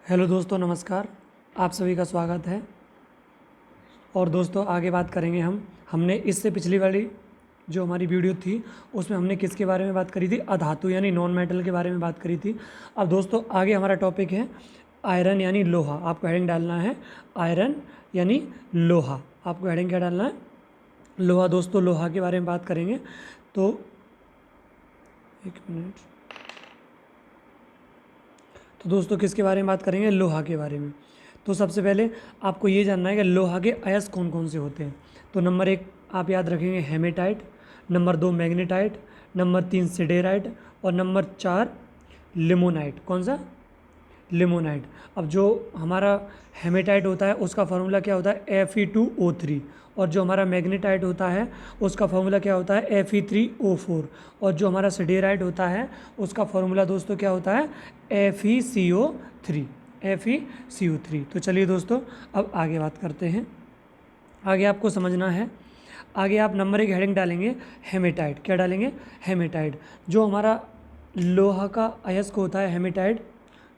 Hello दोस्तों, नमस्कार। आप सभी का स्वागत है। और दोस्तों, आगे बात करेंगे हमने इससे पिछली वाली जो हमारी वीडियो थी उसमें हमने किसके बारे में बात करी थी? अधातु यानी नॉन मेटल के बारे में बात करी थी। अब दोस्तों, आगे हमारा टॉपिक है आयरन यानी लोहा। आपको हेडिंग डालना है आयरन यानी लोहा। आपको हेडिंग क्या डालना है? लोहा। दोस्तों, लोहा के बारे में बात करेंगे तो एक मिनट। तो दोस्तों, किसके बारे में बात करेंगे? लोहा के बारे में। तो सबसे पहले आपको ये जानना है कि लोहा के अयस्क कौन कौन से होते हैं। तो नंबर 1 आप याद रखेंगे haematite, number 2 magnetite, number 3 siderite और नंबर 4 लिमोनाइट। कौन सा? लिमोनाइट। अब जो हमारा हेमेटाइट होता है उसका फार्मूला क्या होता है? Fe2O3। और जो हमारा मैग्नेटाइट होता है उसका फार्मूला क्या होता है? Fe3O4। और जो हमारा सिडेराइट होता है उसका फार्मूला दोस्तों क्या होता है? FeCO3। FeCO3। तो चलिए दोस्तों, अब आगे बात करते हैं। आगे आपको समझना है। आगे आप नंबर 1 हेडिंग डालेंगे हेमेटाइट। क्या डालेंगे? हेमेटाइट। जो हमारा लोहा का अयस्क होता है हेमेटाइट,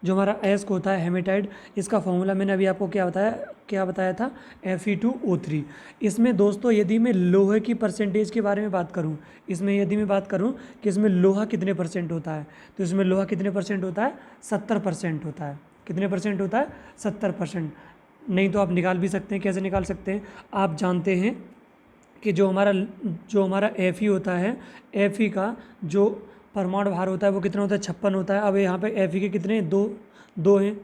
जो हमारा अयस्क होता है हेमेटाइट, इसका फॉर्मूला मैंने अभी आपको क्या बताया था? Fe2O3। इसमें दोस्तों यदि मैं लोहे की परसेंटेज के बारे में बात करूं, इसमें यदि मैं बात करूं कि इसमें लोहा कितने परसेंट होता है, तो इसमें लोहा कितने परसेंट होता है? 70% होता है। कितने परसेंट होता है? 70%। नहीं तो आप निकाल भी सकते हैं। कैसे निकाल सकते हैं? आप जानते हैं कि जो हमारा Fe होता है, Fe का जो परमाणु भार होता है वो कितना होता है? 56 होता है। अब यहाँ पे Fe के कितने? दो हैं,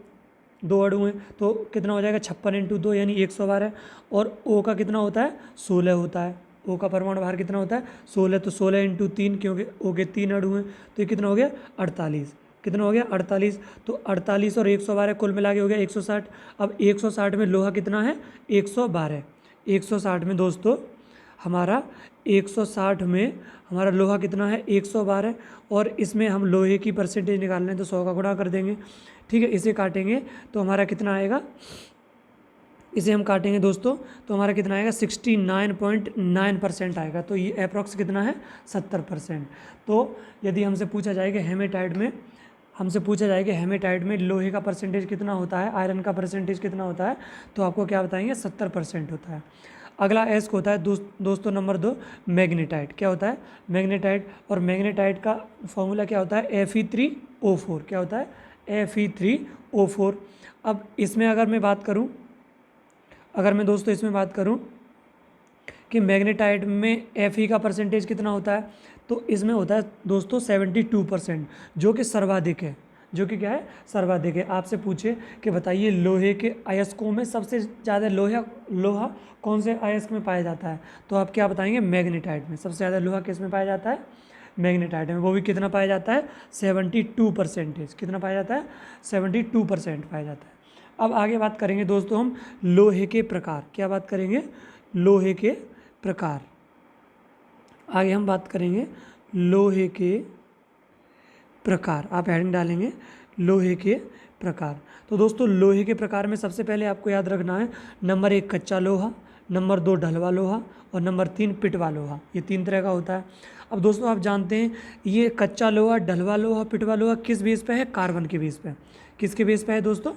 2 अणु हैं। तो कितना हो जाएगा? 56 × 2 यानी 112। और O का कितना होता है? 16 होता है। O का परमाणु भार कितना होता है? 16। तो 16 × 3, क्योंकि O के 3 अणु हैं, तो ये कितना हो गया? 48। कितना हो गया? 48। तो 48 और 112 कुल मिला के हो गया 160। अब 160 में लोहा कितना है? 112। 160 में दोस्तों हमारा 160 में हमारा लोहा कितना है? 112। और इसमें हम लोहे की परसेंटेज निकालना है तो 100 का गुणा कर देंगे। ठीक है, इसे काटेंगे तो हमारा कितना आएगा? इसे हम काटेंगे दोस्तों तो हमारा कितना आएगा? 69.9% आएगा। तो ये अप्रॉक्स कितना है? 70%। तो यदि हमसे पूछा जाए कि हेमेटाइट में लोहे का परसेंटेज कितना होता है, आयरन का परसेंटेज कितना होता है, तो आपको क्या बताएंगे? 70% होता है। अगला अयस्क होता है दोस्तों नंबर 2 मैग्नेटाइट। क्या होता है? मैग्नेटाइट। और मैग्नेटाइट का फॉर्मूला क्या होता है? Fe3O4। क्या होता है? Fe3O4। अब इसमें अगर मैं दोस्तों इसमें बात करूं कि मैग्नेटाइट में Fe का परसेंटेज कितना होता है, तो इसमें होता है दोस्तों 72%, जो कि सर्वाधिक है। जो कि क्या है? सर्वाधिक है। आपसे पूछे कि बताइए लोहे के अयस्कों में सबसे ज़्यादा लोहा कौन से अयस्क में पाया जाता है, तो आप क्या बताएंगे? मैग्नेटाइट में। सबसे ज़्यादा लोहा किस में पाया जाता है? मैग्नेटाइट में। वो भी कितना पाया जाता है? 72%। कितना पाया जाता है? 72% पाया जाता है। अब आगे बात करेंगे दोस्तों हम लोहे के प्रकार। क्या बात करेंगे? लोहे के प्रकार। आगे हम बात करेंगे लोहे के प्रकार। आप हेडिंग डालेंगे लोहे के प्रकार। तो दोस्तों लोहे के प्रकार में सबसे पहले आपको याद रखना है नंबर 1 कच्चा लोहा, नंबर 2 ढलवा लोहा और नंबर 3 पिटवा लोहा। ये 3 तरह का होता है। अब दोस्तों आप जानते हैं ये कच्चा लोहा, ढलवा लोहा, पिटवा लोहा किस बेस पे है? कार्बन के बेस पे। किसके बेस पे है दोस्तों?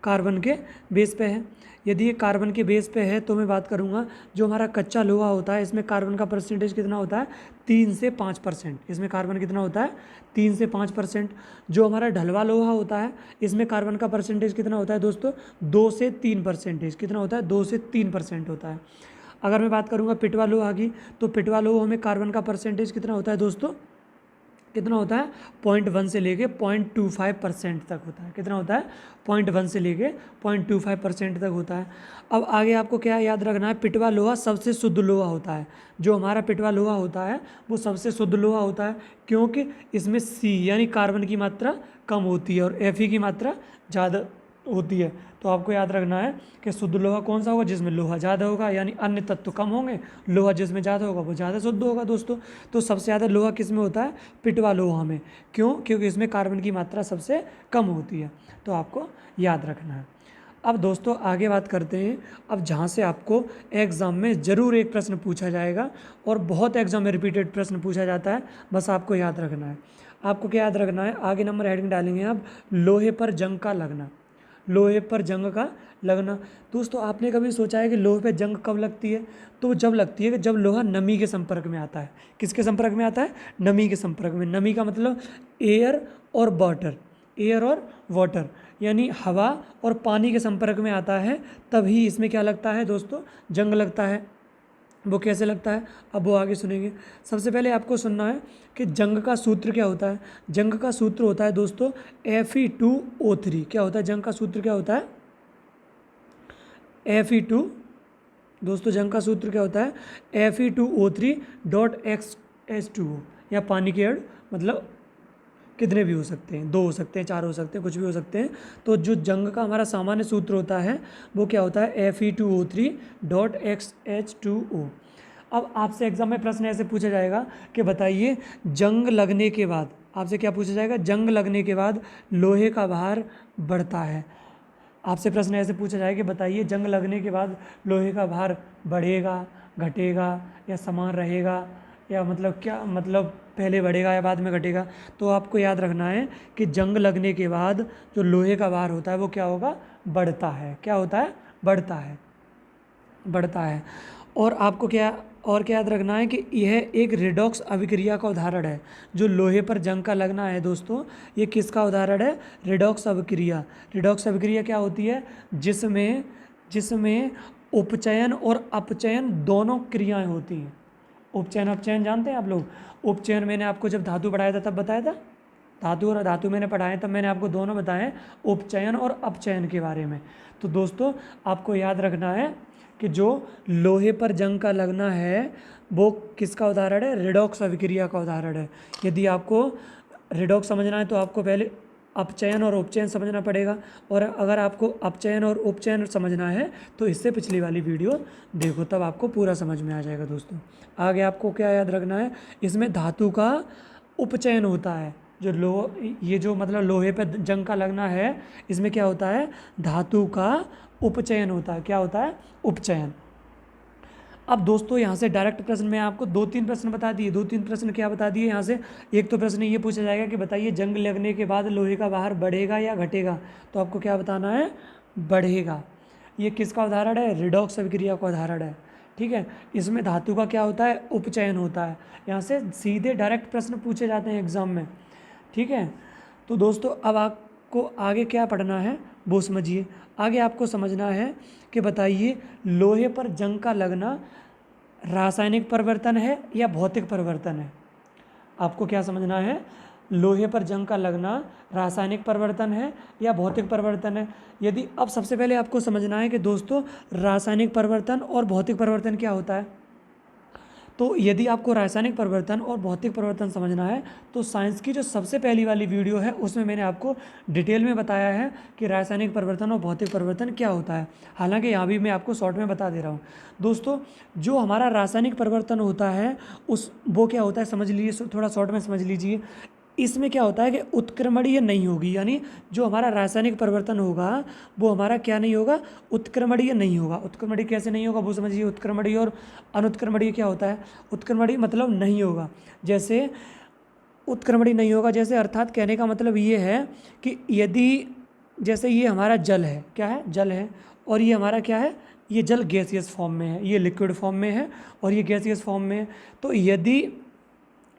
कार्बन के बेस पे है। यदि ये कार्बन के बेस पे है तो मैं बात करूँगा जो हमारा कच्चा लोहा होता है इसमें कार्बन का परसेंटेज कितना होता है? 3 से 5%। इसमें कार्बन कितना होता है? 3 से 5%। जो हमारा ढलवा लोहा होता है इसमें कार्बन का परसेंटेज कितना होता है दोस्तों? 2 से 3%। कितना होता है? 2 से 3% होता है। अगर मैं बात करूँगा पिटवा लोहा की, तो पिटवा लोहा में कार्बन का परसेंटेज कितना होता है दोस्तों? कितना होता है? 0.1 से लेके 0.25% तक होता है। कितना होता है? 0.1 से लेके 0.25% तक होता है। अब आगे आपको क्या याद रखना है? पिटवा लोहा सबसे शुद्ध लोहा होता है। जो हमारा पिटवा लोहा होता है वो सबसे शुद्ध लोहा होता है, क्योंकि इसमें C यानी कार्बन की मात्रा कम होती है और Fe की मात्रा ज़्यादा होती है। तो आपको याद रखना है कि शुद्ध लोहा कौन सा होगा? जिसमें लोहा ज़्यादा होगा, यानी अन्य तत्व कम होंगे, लोहा जिसमें ज़्यादा होगा वो ज़्यादा शुद्ध होगा दोस्तों। तो सबसे ज़्यादा लोहा किस में होता है? पिटवा लोहा में। क्यों? क्योंकि इसमें कार्बन की मात्रा सबसे कम होती है। तो आपको याद रखना है। अब दोस्तों आगे बात करते हैं। अब जहाँ से आपको एग्ज़ाम में ज़रूर एक प्रश्न पूछा जाएगा और बहुत एग्ज़ाम में रिपीटेड प्रश्न पूछा जाता है, बस आपको याद रखना है। आपको क्या याद रखना है? आगे नंबर हेडिंग डालेंगे आप लोहे पर जंग का लगना। लोहे पर जंग का लगना। दोस्तों आपने कभी सोचा है कि लोहे पर जंग कब लगती है? तो जब लगती है कि जब लोहा नमी के संपर्क में आता है। किसके संपर्क में आता है? नमी के संपर्क में। नमी का मतलब एयर और वाटर, एयर और वाटर यानी हवा और पानी के संपर्क में आता है, तभी इसमें क्या लगता है दोस्तों? जंग लगता है। वो कैसे लगता है अब वो आगे सुनेंगे। सबसे पहले आपको सुनना है कि जंग का सूत्र क्या होता है। जंग का सूत्र होता है दोस्तों Fe2O3। क्या होता है जंग का सूत्र? क्या होता है? Fe2। दोस्तों जंग का सूत्र क्या होता है? Fe2O3.X H2O, या पानी के अणु मतलब कितने भी हो सकते हैं, 2 हो सकते हैं, 4 हो सकते हैं, कुछ भी हो सकते हैं। तो जो जंग का हमारा सामान्य सूत्र होता है वो क्या होता है? Fe2O3.XH2O। अब आपसे एग्जाम में प्रश्न ऐसे पूछा जाएगा कि बताइए जंग लगने के बाद, आपसे क्या पूछा जाएगा? जंग लगने के बाद लोहे का भार बढ़ता है। आपसे प्रश्न ऐसे पूछा जाएगा कि बताइए जंग लगने के बाद लोहे का भार बढ़ेगा, घटेगा या समान रहेगा, या मतलब क्या मतलब पहले बढ़ेगा या बाद में घटेगा? तो आपको याद रखना है कि जंग लगने के बाद जो लोहे का भार होता है वो क्या होगा? बढ़ता है। क्या होता है? बढ़ता है, बढ़ता है। और आपको क्या याद रखना है कि यह एक रिडॉक्स अभिक्रिया का उदाहरण है। जो लोहे पर जंग का लगना है दोस्तों, ये किसका उदाहरण है? रिडॉक्स अभिक्रिया। रिडॉक्स अभिक्रिया क्या होती है? जिसमें उपचयन और अपचयन दोनों क्रियाएं होती हैं। उपचयन अपचयन जानते हैं आप लोग? उपचयन मैंने आपको जब धातु पढ़ाया था तब बताया था। धातु और धातु मैंने पढ़ाए तब मैंने आपको दोनों बताए, उपचयन और अपचयन के बारे में। तो दोस्तों आपको याद रखना है कि जो लोहे पर जंग का लगना है वो किसका उदाहरण है? रिडॉक्स अभिक्रिया का उदाहरण है। यदि आपको रिडॉक्स समझना है तो आपको पहले अपचयन और उपचयन समझना पड़ेगा, और अगर आपको अपचयन और उपचयन समझना है तो इससे पिछली वाली वीडियो देखो, तब आपको पूरा समझ में आ जाएगा। दोस्तों आगे आपको क्या याद रखना है? इसमें धातु का उपचयन होता है। ये जो मतलब लोहे पे जंग का लगना है, इसमें क्या होता है? धातु का उपचयन होता है। क्या होता है? उपचयन। अब दोस्तों यहाँ से डायरेक्ट प्रश्न में आपको 2-3 प्रश्न बता दिए। 2-3 प्रश्न क्या बता दिए यहाँ से? एक तो प्रश्न ये पूछा जाएगा कि बताइए जंग लगने के बाद लोहे का भार बढ़ेगा या घटेगा? तो आपको क्या बताना है? बढ़ेगा। ये किसका उदाहरण है? रिडॉक्स अभिक्रिया का उदाहरण है। ठीक है, इसमें धातु का क्या होता है? उपचयन होता है। यहाँ से सीधे डायरेक्ट प्रश्न पूछे जाते हैं एग्जाम में। ठीक है, तो दोस्तों अब आपको आगे क्या पढ़ना है वो समझिए। आगे आपको समझना है कि बताइए लोहे पर जंग का लगना रासायनिक परिवर्तन है या भौतिक परिवर्तन है? आपको क्या समझना है? लोहे पर जंग का लगना रासायनिक परिवर्तन है या भौतिक परिवर्तन है? यदि अब सबसे पहले आपको समझना है कि दोस्तों रासायनिक परिवर्तन और भौतिक परिवर्तन क्या होता है। तो यदि आपको रासायनिक परिवर्तन और भौतिक परिवर्तन समझना है तो साइंस की जो सबसे पहली वाली वीडियो है उसमें मैंने आपको डिटेल में बताया है कि रासायनिक परिवर्तन और भौतिक परिवर्तन क्या होता है। हालांकि यहाँ भी मैं आपको शॉर्ट में बता दे रहा हूँ। दोस्तों जो हमारा रासायनिक परिवर्तन होता है वो क्या होता है समझ लीजिए, थोड़ा शॉर्ट में समझ लीजिए। इसमें क्या होता है कि उत्क्रमणीय नहीं होगी, यानी जो हमारा रासायनिक परिवर्तन होगा वो हमारा क्या नहीं होगा? उत्क्रमणीय नहीं होगा। उत्क्रमणीय कैसे नहीं होगा वो समझिए। उत्क्रमणीय और अनुत्क्रमणीय क्या होता है? उत्क्रमणीय मतलब नहीं होगा, जैसे उत्क्रमणीय नहीं होगा जैसे, अर्थात कहने का मतलब ये है कि यदि जैसे ये हमारा जल है, क्या है? जल है, और ये हमारा क्या है? ये जल गैसियस फॉर्म में है, ये लिक्विड फॉर्म में है और ये गैसियस फॉर्म में है। तो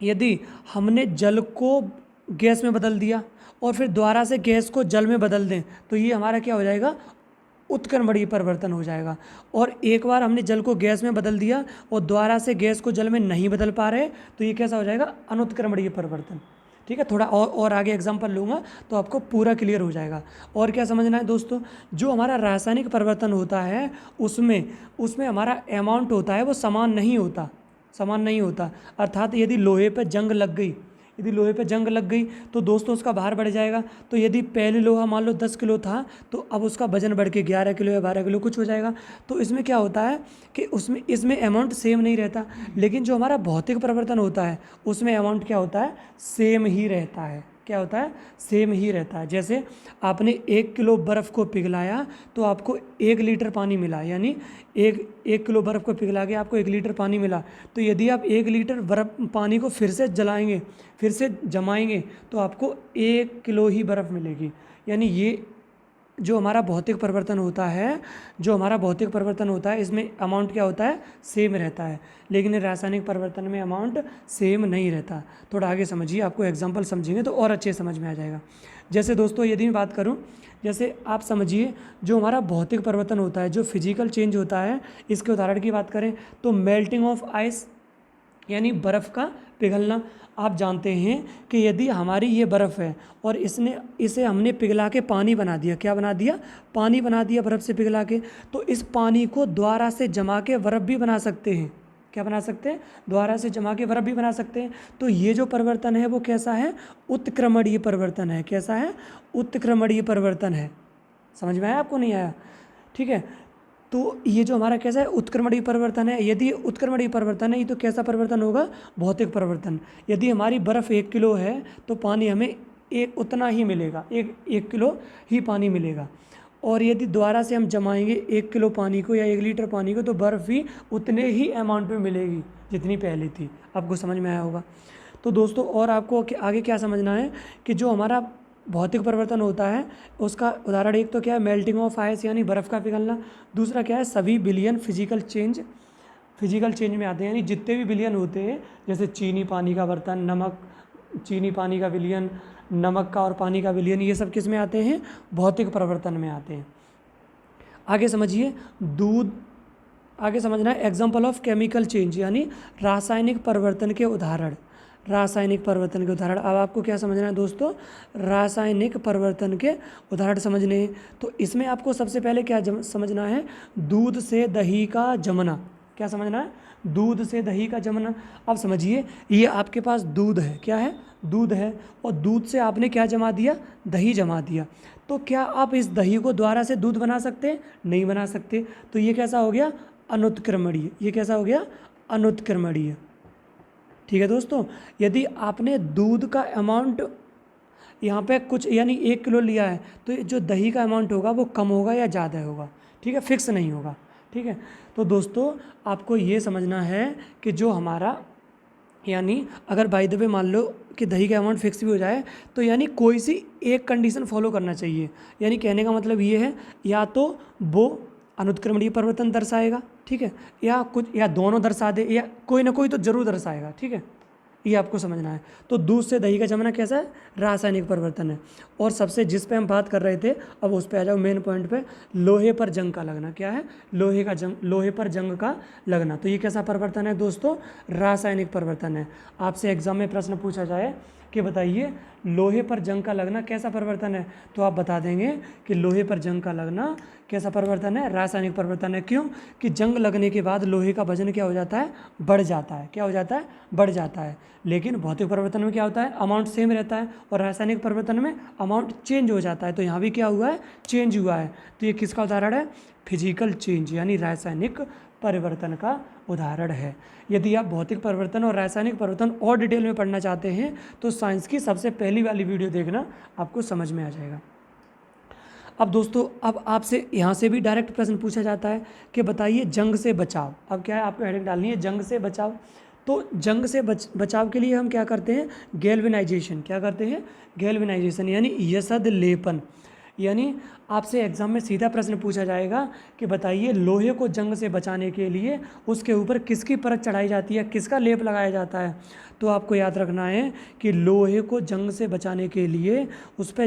यदि हमने जल को गैस में बदल दिया और फिर दोबारा से गैस को जल में बदल दें तो ये हमारा क्या हो जाएगा? उत्क्रमणीय परिवर्तन हो जाएगा। और एक बार हमने जल को गैस में बदल दिया और दोबारा से गैस को जल में नहीं बदल पा रहे तो ये कैसा हो जाएगा? अनुत्क्रमणीय परिवर्तन। ठीक है, थोड़ा और आगे एग्जाम्पल लूँगा तो आपको पूरा क्लियर हो जाएगा। और क्या समझना है दोस्तों? जो हमारा रासायनिक परिवर्तन होता है उसमें हमारा अमाउंट होता है वो समान नहीं होता। अर्थात यदि लोहे पर जंग लग गई तो दोस्तों उसका भार बढ़ जाएगा। तो यदि पहले लोहा मान लो 10 किलो था तो अब उसका वजन बढ़ के 11 किलो या 12 किलो कुछ हो जाएगा। तो इसमें क्या होता है कि इसमें अमाउंट सेम नहीं रहता, लेकिन जो हमारा भौतिक परिवर्तन होता है उसमें अमाउंट क्या होता है? सेम ही रहता है। क्या होता है? सेम ही रहता है। जैसे आपने 1 किलो बर्फ़ को पिघलाया तो आपको 1 लीटर पानी मिला, यानी एक किलो बर्फ़ को पिघला के आपको 1 लीटर पानी मिला। तो यदि आप 1 लीटर बर्फ़ पानी को फिर से जलाएंगे, फिर से जमाएंगे तो आपको 1 किलो ही बर्फ़ मिलेगी। यानी ये जो हमारा भौतिक परिवर्तन होता है, इसमें अमाउंट क्या होता है, सेम रहता है, लेकिन रासायनिक परिवर्तन में अमाउंट सेम नहीं रहता। थोड़ा आगे समझिए, आपको एग्जांपल समझेंगे तो और अच्छे समझ में आ जाएगा। जैसे दोस्तों यदि मैं बात करूं, जैसे आप समझिए जो हमारा भौतिक परिवर्तन होता है, जो फिजिकल चेंज होता है, इसके उदाहरण की बात करें तो मेल्टिंग ऑफ आइस यानी बर्फ़ का पिघलना। आप जानते हैं कि यदि हमारी ये बर्फ़ है और इसे हमने पिघला के पानी बना दिया, क्या बना दिया, पानी बना दिया बर्फ़ से पिघला के, तो इस पानी को दोबारा से जमा के बर्फ़ भी बना सकते हैं। क्या बना सकते हैं, दोबारा से जमा के बर्फ़ भी बना सकते हैं। तो ये जो परिवर्तन है वो कैसा है, उत्क्रमणीय परिवर्तन है। कैसा है, उत्क्रमणीय परिवर्तन है। समझ में आया आपको, नहीं आया, ठीक है। तो ये जो हमारा कैसा है, उत्क्रमणीय परिवर्तन है। यदि उत्क्रमणीय परिवर्तन है ये तो कैसा परिवर्तन होगा, भौतिक परिवर्तन। यदि हमारी बर्फ़ 1 किलो है तो पानी हमें उतना ही मिलेगा, एक किलो ही पानी मिलेगा। और यदि दोबारा से हम जमाएंगे 1 किलो पानी को या 1 लीटर पानी को, तो बर्फ़ भी उतने ही अमाउंट में मिलेगी जितनी पहले थी। आपको समझ में आया होगा। तो दोस्तों और आपको आगे क्या समझना है कि जो हमारा भौतिक परिवर्तन होता है उसका उदाहरण एक तो क्या है, मेल्टिंग ऑफ आइस यानी बर्फ़ का पिघलना। दूसरा क्या है, सभी बिलियन फिजिकल चेंज में आते हैं, यानी जितने भी बिलियन होते हैं, जैसे चीनी पानी का बर्तन, नमक, चीनी पानी का विलयन, नमक का और पानी का विलयन, ये सब किस में आते हैं, भौतिक परिवर्तन में आते हैं। आगे समझिए, दूध, आगे समझना है एग्जाम्पल ऑफ केमिकल चेंज यानी रासायनिक परिवर्तन के उदाहरण। अब आपको क्या समझना है दोस्तों, रासायनिक परिवर्तन के उदाहरण समझने हैं। तो इसमें आपको सबसे पहले क्या समझना है, दूध से दही का जमना। क्या समझना है, दूध से दही का जमना। अब समझिए, ये आपके पास दूध है, क्या है, दूध है, और दूध से आपने क्या जमा दिया, दही जमा दिया। तो क्या आप इस दही को दोबारा से दूध बना सकते हैं, नहीं बना सकते। तो ये कैसा हो गया, अनुत्क्रमणीय। ये कैसा हो गया, अनुत्क्रमणीय। ठीक है दोस्तों, यदि आपने दूध का अमाउंट यहाँ पे कुछ यानी 1 किलो लिया है, तो जो दही का अमाउंट होगा वो कम होगा या ज़्यादा होगा, ठीक है, फिक्स नहीं होगा। ठीक है, तो दोस्तों आपको ये समझना है कि जो हमारा यानी अगर बाय द वे मान लो कि दही का अमाउंट फिक्स भी हो जाए, तो यानी कोई सी एक कंडीशन फॉलो करना चाहिए। यानी कहने का मतलब ये है, या तो वो अनुत्क्रमणीय परिवर्तन दर्शाएगा, ठीक है, या दोनों दर्शा दे, या कोई ना कोई तो जरूर दर्शाएगा। ठीक है, ये आपको समझना है। तो दूध से दही का जमना कैसा है, रासायनिक परिवर्तन है। और सबसे जिस पे हम बात कर रहे थे, अब उस पे आ जाओ मेन पॉइंट पे, लोहे पर जंग का लगना। क्या है, लोहे पर जंग का लगना। तो ये कैसा परिवर्तन है दोस्तों, रासायनिक परिवर्तन है। आपसे एग्जाम में प्रश्न पूछा जाए कि बताइए लोहे पर जंग का लगना कैसा परिवर्तन है, तो आप बता देंगे कि लोहे पर जंग का लगना कैसा परिवर्तन है, रासायनिक परिवर्तन है। क्यों कि जंग लगने के बाद लोहे का वजन क्या हो जाता है, बढ़ जाता है। क्या हो जाता है, बढ़ जाता है। लेकिन भौतिक परिवर्तन में क्या होता है, अमाउंट सेम रहता है, और रासायनिक परिवर्तन में अमाउंट चेंज हो जाता है। तो यहाँ भी क्या हुआ है, चेंज हुआ है। तो ये किसका उदाहरण है, फिजिकल चेंज यानी रासायनिक परिवर्तन का उदाहरण है। यदि आप भौतिक परिवर्तन और रासायनिक परिवर्तन और डिटेल में पढ़ना चाहते हैं तो साइंस की सबसे पहली वाली वीडियो देखना, आपको समझ में आ जाएगा। अब दोस्तों, अब आपसे यहाँ से भी डायरेक्ट प्रश्न पूछा जाता है कि बताइए जंग से बचाव। अब क्या है, आपको हेडिंग डालनी है जंग से बचाव। तो जंग से बचाव के लिए हम क्या करते हैं, गैल्वेनाइजेशन। क्या करते हैं, गैल्वेनाइजेशन यानी यसद लेपन। यानी आपसे एग्जाम में सीधा प्रश्न पूछा जाएगा कि बताइए लोहे को जंग से बचाने के लिए उसके ऊपर किसकी परत चढ़ाई जाती है, किसका लेप लगाया जाता है। तो आपको याद रखना है कि लोहे को जंग से बचाने के लिए उस पर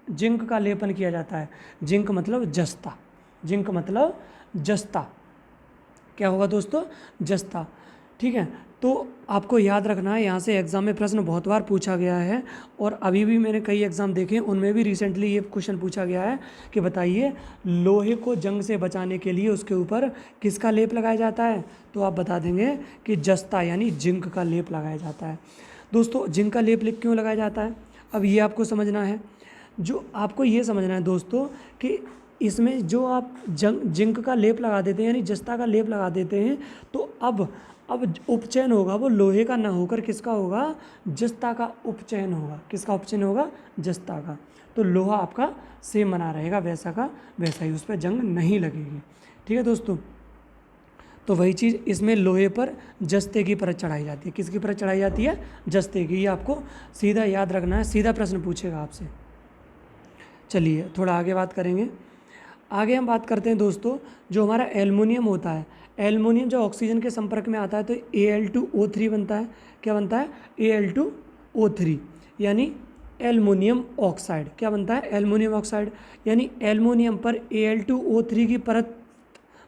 जिंक का लेपन किया जाता है। जिंक मतलब जस्ता, जिंक मतलब जस्ता। क्या होगा दोस्तों, जस्ता। ठीक है, तो आपको याद रखना है, यहाँ से एग्ज़ाम में प्रश्न बहुत बार पूछा गया है, और अभी भी मैंने कई एग्ज़ाम देखे हैं, उनमें भी रिसेंटली ये क्वेश्चन पूछा गया है कि बताइए लोहे को जंग से बचाने के लिए उसके ऊपर किसका लेप लगाया जाता है। तो आप बता देंगे कि जस्ता यानी जिंक का लेप लगाया जाता है। दोस्तों जिंक का लेप क्यों लगाया जाता है, अब ये आपको समझना है। जो आपको ये समझना है दोस्तों कि इसमें जो आप जिंक का लेप लगा देते हैं यानी जस्ता का लेप लगा देते हैं, तो अब उपचयन होगा वो लोहे का ना होकर किसका होगा, जस्ता का उपचयन होगा। किसका उपचयन होगा, जस्ता का। तो लोहा आपका सेम बना रहेगा, वैसा का वैसा ही, उस पर जंग नहीं लगेगी। ठीक है दोस्तों, तो वही चीज़ इसमें लोहे पर जस्ते की परत चढ़ाई जाती है। किसकी परत चढ़ाई जाती है, जस्ते की। ये आपको सीधा याद रखना है, सीधा प्रश्न पूछेगा आपसे। चलिए थोड़ा आगे बात करेंगे। आगे हम बात करते हैं दोस्तों, जो हमारा एल्युमिनियम होता है, एल्युमिनियम जो ऑक्सीजन के संपर्क में आता है तो Al2O3 बनता है। क्या बनता है? Al2O3 यानी एल्युमिनियम ऑक्साइड। क्या बनता है? Aluminium oxide. यानी एल्युमिनियम पर Al2O3 की परत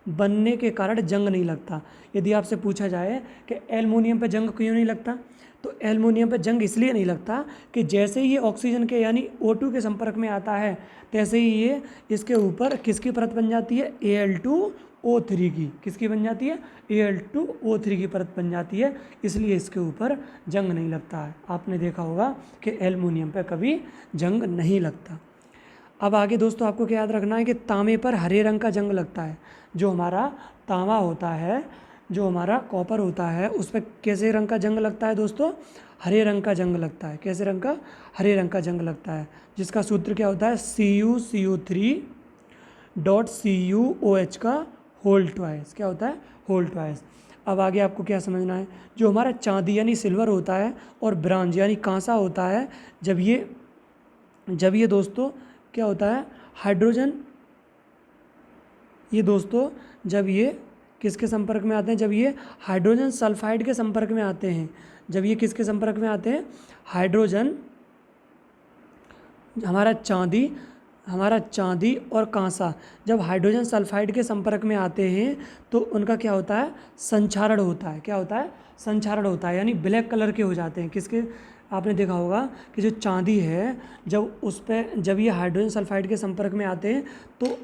बनने के कारण जंग नहीं लगता। यदि आपसे पूछा जाए कि एल्युमिनियम पे जंग क्यों नहीं लगता, तो एल्युमिनियम पे जंग इसलिए नहीं लगता कि जैसे ही ये ऑक्सीजन के यानी O2 के संपर्क में आता है, तैसे ही ये इसके ऊपर किसकी परत बन जाती है? Al2O3 की। किसकी बन जाती है? Al2O3 की परत बन जाती है, इसलिए इसके ऊपर जंग नहीं लगता है। आपने देखा होगा कि एल्युमिनियम पे कभी जंग नहीं लगता। अब आगे दोस्तों आपको क्या याद रखना है कि तांबे पर हरे रंग का जंग लगता है। जो हमारा तांबा होता है, जो हमारा कॉपर होता है, उस पर कैसे रंग का जंग लगता है दोस्तों? हरे रंग का जंग लगता है। कैसे रंग का? हरे रंग का जंग लगता है, जिसका सूत्र क्या होता है? CuCO3.CuOH का होल ट्वाइस। क्या होता है? Whole twice. अब आगे आपको क्या समझना है, जो हमारा चांदी यानी सिल्वर होता है और ब्रांज यानी कांसा होता है, जब ये दोस्तों क्या होता है? हाइड्रोजन, ये दोस्तों जब ये किसके संपर्क में आते हैं? जब ये हाइड्रोजन सल्फाइड के संपर्क में आते हैं। जब ये किसके संपर्क में आते हैं? हाइड्रोजन, हमारा चांदी और कांसा जब हाइड्रोजन सल्फाइड के संपर्क में आते हैं तो उनका क्या होता है? संक्षारण होता है। क्या होता है? संक्षारण होता है, यानी ब्लैक कलर के हो जाते हैं। किसके? आपने देखा होगा कि जो चांदी है, जब ये हाइड्रोजन सल्फाइड के संपर्क में आते हैं तो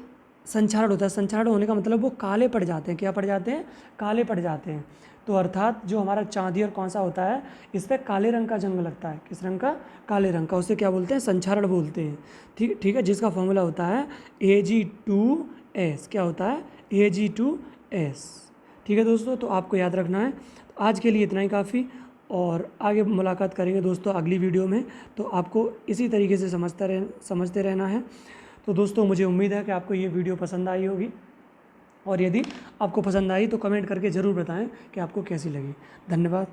संक्षारण होता है। संक्षारण होने का मतलब वो काले पड़ जाते हैं। क्या पड़ जाते हैं? काले पड़ जाते हैं। तो अर्थात जो हमारा चांदी और कांसा होता है, इस पर काले रंग का जंग लगता है। किस रंग का? काले रंग का। उसे क्या बोलते हैं? संक्षारण बोलते हैं। ठीक है, जिसका फॉर्मूला होता है Ag2S। क्या होता है? Ag2S। ठीक है दोस्तों, तो आपको याद रखना है। तो आज के लिए इतना ही काफ़ी, और आगे मुलाकात करेंगे दोस्तों अगली वीडियो में। तो आपको इसी तरीके से समझते रहना है। तो दोस्तों मुझे उम्मीद है कि आपको ये वीडियो पसंद आई होगी, और यदि आपको पसंद आई तो कमेंट करके ज़रूर बताएं कि आपको कैसी लगी। धन्यवाद।